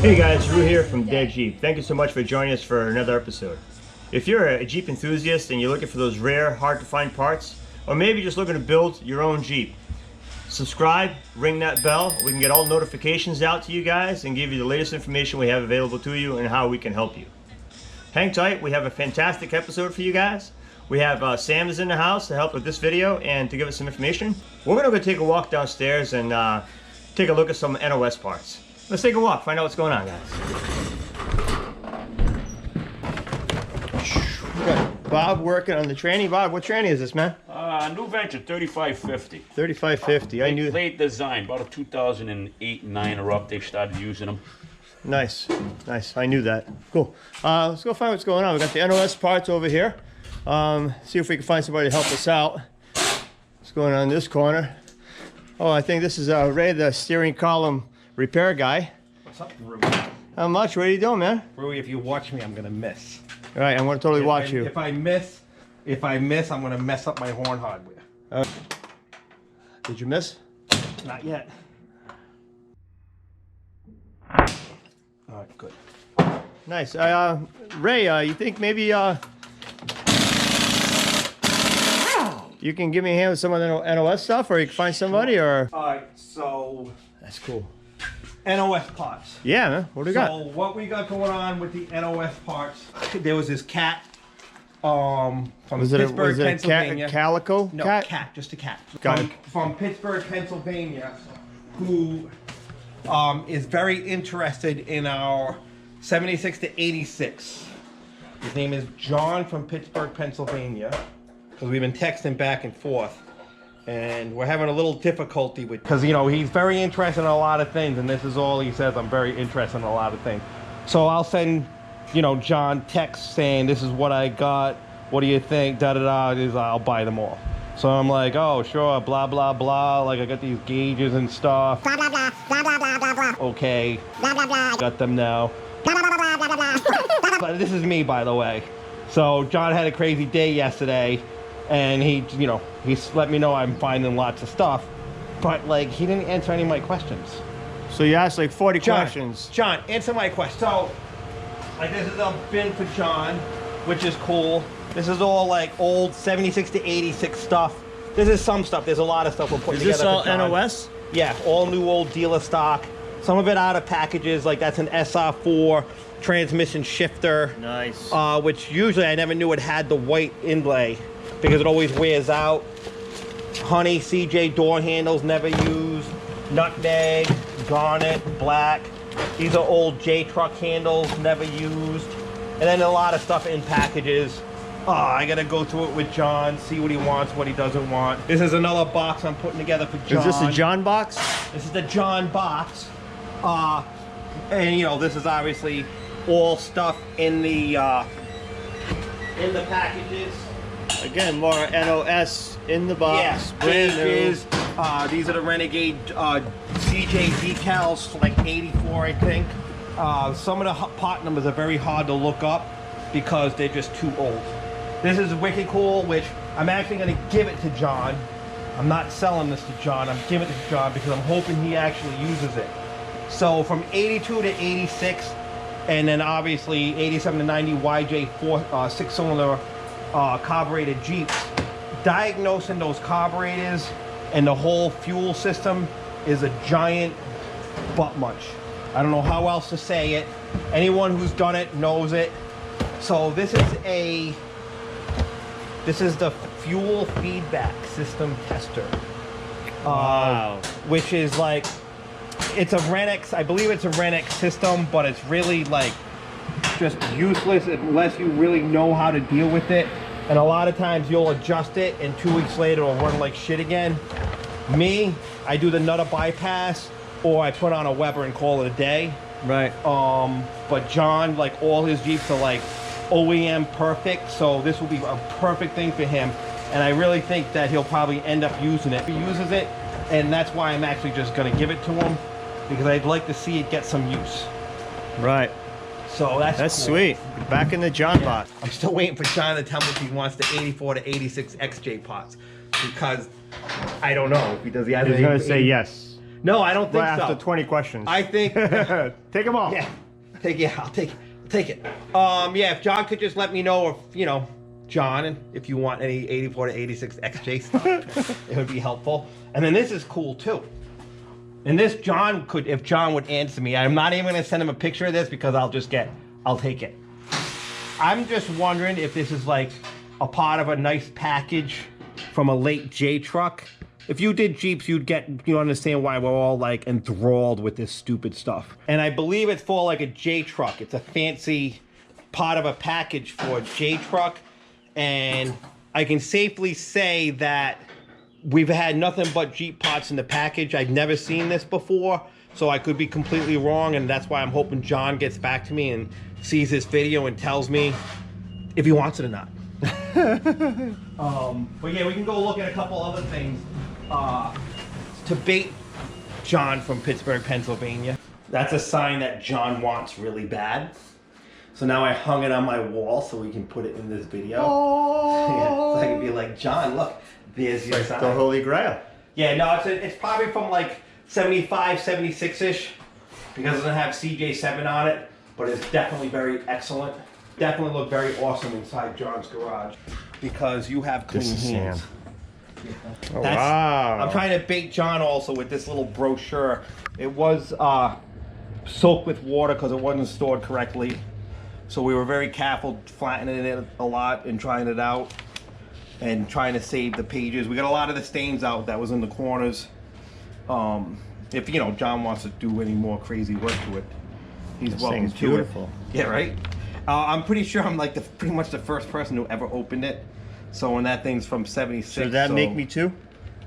Hey guys, Drew here from Deadjeep. Thank you so much for joining us for another episode. If you're a Jeep enthusiast and you're looking for those rare, hard to find parts, or maybe just looking to build your own Jeep, subscribe, ring that bell. We can get all notifications out to you guys and give you the latest information we have available to you and how we can help you. Hang tight, we have a fantastic episode for you guys. We have Sam is in the house to help with this video and to give us some information. We're gonna go take a walk downstairs and take a look at some NOS parts. Let's take a walk, find out what's going on, guys. We got Bob working on the tranny. Bob, what tranny is this, man? New venture, 3550. 3550. I knew. Late design, about a 2008 and 9 or up. They started using them. Nice, nice. I knew that. Cool. Let's go find what's going on. We got the NOS parts over here. See if we can find somebody to help us out. What's going on in this corner? Oh, I think this is Ray, the steering column repair guy. What's up, Rui? How much? What are you doing, man? Rui, if you watch me, I'm gonna miss. All right, I'm gonna totally watch you. If I miss, I'm gonna mess up my horn hardware. Did you miss? Not yet. All right, good. Nice. Ray, you think maybe you can give me a hand with some of the NOS stuff, or you can find somebody, or? All right, so That's cool. NOS parts. Yeah, man. What do we got? So what we got going on with the NOS parts? There was this cat from Pittsburgh, Pennsylvania. Calico No, cat? cat, just a cat. Got it. From Pittsburgh, Pennsylvania, who is very interested in our 76 to 86. His name is John from Pittsburgh, Pennsylvania, because we've been texting back and forth. And we're having a little difficulty with, because, you know, he's very interested in a lot of things, and this is all he says, I'm very interested in a lot of things. So I'll send, you know, John text saying, this is what I got, what do you think, da-da-da, I'll buy them all. So I'm like, oh, sure, blah, blah, blah, like I got these gauges and stuff. Blah, blah, blah, blah, blah, blah, blah, blah. Okay, blah, blah, blah. Got them now. Blah, blah, blah, blah, blah, blah. But this is me, by the way. So John had a crazy day yesterday. And he, you know, he's let me know I'm finding lots of stuff, but like he didn't answer any of my questions. So you asked like 40 questions. John, answer my question. So, like this is a bin for John, which is cool. This is all like old 76 to 86 stuff. This is some stuff. There's a lot of stuff we're putting together. Is this all for John. NOS? Yeah, all new old dealer stock. Some of it out of packages, like that's an SR4 transmission shifter. Nice. Which usually I never knew it had the white inlay, because it always wears out. Honey CJ door handles, never used. Nutmeg, garnet, black. These are old J truck handles, never used. And then a lot of stuff in packages. I gotta go through it with John, see what he wants, what he doesn't want. This is another box I'm putting together for John. Is this a John box? This is the John box. And you know, this is obviously all stuff in the packages. Again, more NOS in the box. Yes, brand gauges. These are the Renegade CJ decals for like 84, I think. Some of the part numbers are very hard to look up because they're just too old. This is wicked cool, which I'm actually going to give it to John. I'm not selling this to John. I'm giving it to John because I'm hoping he actually uses it. So from 82 to 86, and then obviously 87 to 90 YJ4 6-cylinder carbureted Jeeps. Diagnosing those carburetors and the whole fuel system is a giant butt munch. I don't know how else to say it. Anyone who's done it knows it. So this is the fuel feedback system tester. Wow. Which is like, it's a Renex, I believe it's a Renex system, but it's really like just useless unless you really know how to deal with it. And a lot of times you'll adjust it and 2 weeks later it'll run like shit again. Me, I do the nutter bypass, or I put on a Weber and call it a day. Right. But John, like all his Jeeps are like OEM perfect, so this will be a perfect thing for him. And I really think that he'll probably end up using it. He uses it, and that's why I'm actually just gonna give it to him, because I'd like to see it get some use. Right. So that's cool. Sweet. Back in the John box. I'm still waiting for John to tell me if he wants the 84 to 86 XJ parts, because I don't know. Because he He's gonna say yes. No, I don't think Well, so. after 20 questions. I think. Take them all. Yeah, I'll take it. Yeah, if John could just let me know if, you know, John, and if you want any 84 to 86 XJ stuff, it would be helpful. And then this is cool too. And this John could, if John would answer me, I'm not even gonna send him a picture of this because I'll take it. I'm just wondering if this is like a part of a nice package from a late J truck. If you did Jeeps, you understand why we're all like enthralled with this stupid stuff. And I believe it's for like a J truck. It's a fancy part of a package for a J truck. And I can safely say that we've had nothing but Jeep parts in the package. I've never seen this before, so I could be completely wrong. And that's why I'm hoping John gets back to me and sees this video and tells me if he wants it or not. But yeah, we can go look at a couple other things to bait John from Pittsburgh, Pennsylvania. That's a sign that John wants really bad. So now I hung it on my wall so we can put it in this video. Oh. Yeah, so I can be like, John, look, there's your sign. The Holy Grail. Yeah, no, it's probably from like 75, 76-ish because it doesn't have CJ7 on it, but it's definitely very excellent. Definitely look very awesome inside John's garage because you have clean hands. Oh, wow. I'm trying to bait John also with this little brochure. It was soaked with water because it wasn't stored correctly. So we were very careful flattening it a lot and trying it out and trying to save the pages. We got a lot of the stains out that was in the corners. If, you know, John wants to do any more crazy work to it, he's welcome to beautiful. it. Yeah, right? I'm pretty sure I'm like pretty much the first person who ever opened it. So when that thing's from 76. So does that make me two?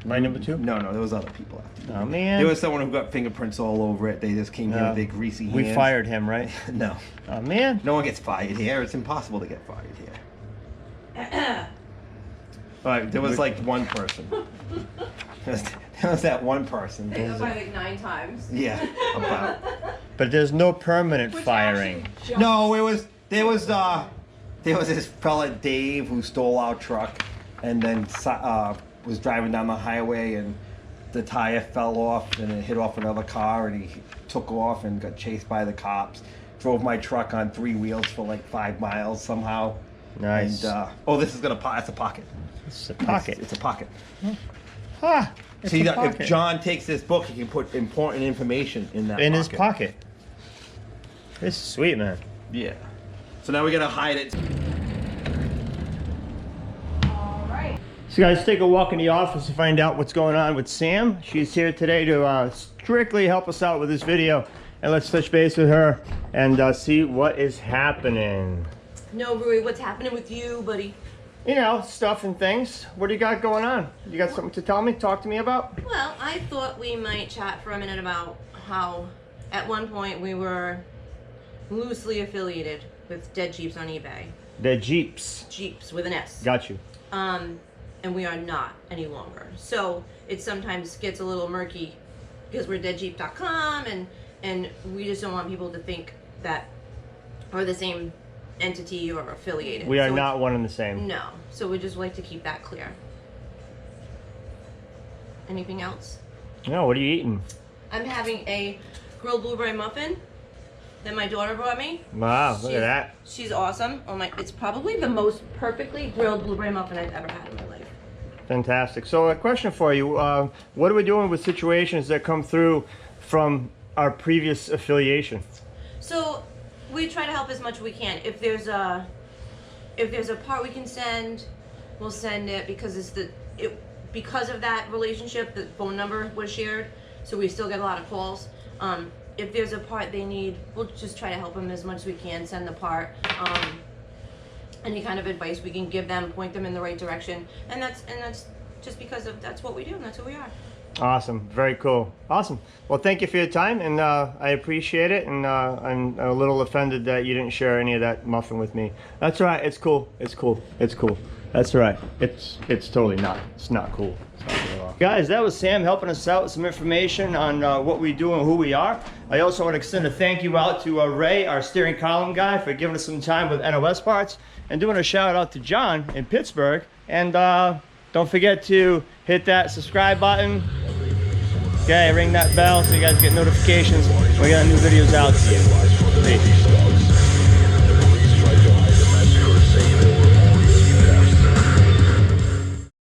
My number two? No, there was other people after me. Oh, man. There was someone who got fingerprints all over it. They just came here with their greasy hands. We fired him, right? No. Oh, man. No one gets fired here. It's impossible to get fired here. But there was like one person. There was that one person. I got fired like 9 times. Yeah, about. But there's no permanent Which firing. actually No, there was this fella Dave who stole our truck and then was driving down the highway and the tire fell off and it hit off another car and he took off and got chased by the cops. Drove my truck on 3 wheels for like 5 miles somehow. Nice. And oh, this is gonna that's a pocket. It's a pocket. It's a pocket. Ah, it's See, a if pocket. John takes this book, he can put important information in that in pocket. his pocket. This is sweet, man. Yeah. So now we gotta hide it. Alright. So guys, take a walk in the office to find out what's going on with Sam. She's here today to strictly help us out with this video. And let's touch base with her and see what is happening. No, Rui, what's happening with you, buddy? You know, stuff and things. What do you got going on? You got something to tell me, talk to me about? Well, I thought we might chat for a minute about how at one point we were loosely affiliated with Deadjeeps on eBay. Deadjeeps. Jeeps with an S. Got you. And we are not any longer. So it sometimes gets a little murky because we're deadjeep.com and we just don't want people to think that we're the same entity or affiliated. We are So not one and the same. No. So we just like to keep that clear. Anything else? No, what are you eating? I'm having a grilled blueberry muffin that my daughter brought me. Wow, look at that. She's awesome. Oh my! It's probably the most perfectly grilled blueberry muffin I've ever had in my life. Fantastic. So a question for you. What are we doing with situations that come through from our previous affiliation? So we try to help as much as we can. If there's a part we can send, we'll send it because because of that relationship, the phone number was shared, so we still get a lot of calls. If there's a part they need, we'll just try to help them as much as we can, send the part. Any kind of advice we can give them, point them in the right direction, and that's just because that's what we do, and that's who we are. Awesome. Very cool. Awesome. Well, thank you for your time, and I appreciate it, and I'm a little offended that you didn't share any of that muffin with me. That's all right. It's cool. It's cool. It's cool. That's all right. It's totally not. It's not cool. It's not cool at all. Guys, that was Sam helping us out with some information on what we do and who we are. I also want to extend a thank you out to Ray, our steering column guy, for giving us some time with NOS parts, and doing a shout out to John in Pittsburgh. And don't forget to hit that subscribe button, Okay, ring that bell so you guys get notifications when we got new videos out to you. Peace.